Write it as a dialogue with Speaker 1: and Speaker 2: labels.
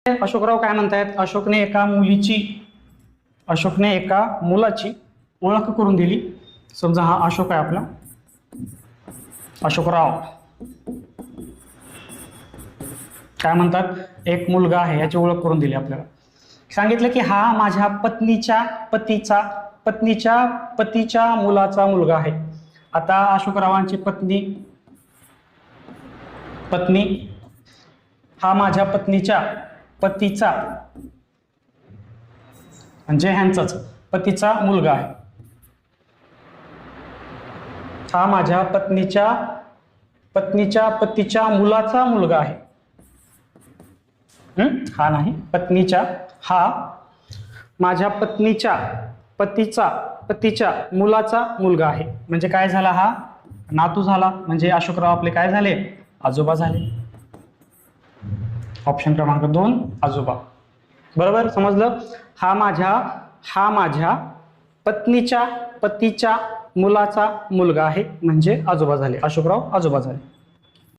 Speaker 1: अशोकराव काय म्हणतायत, अशोकने एका मुलाची ओळख करून दिली. समजा हा अशोक आहे आपला, अशोकराव. काय म्हणतात, एक मुलगा आहे याची ओळख करून दिली आपल्याला. सांगितलं की हा माझ्या पतीच्या मुलाचा मुलगा आहे. आता अशोकरावांची पत्नी हा माझ्या पतीचा म्हणजे ह्यांचाच पतीचा मुलगा आहे. हा माझ्या पतीच्या मुलाचा मुलगा आहे. हा नाही, हा माझ्या पतीच्या मुलाचा मुलगा आहे. म्हणजे काय झाला, हा नातू झाला. म्हणजे अशोकराव आपले काय झाले, आजोबा झाले. ऑप्शन क्रमांक 2 आजोबा. बरोबर समजलं. हा माझ्या पतीच्या मुलाचा मुलगा आहे म्हणजे आजोबा झाले, अशोकराव आजोबा झाले.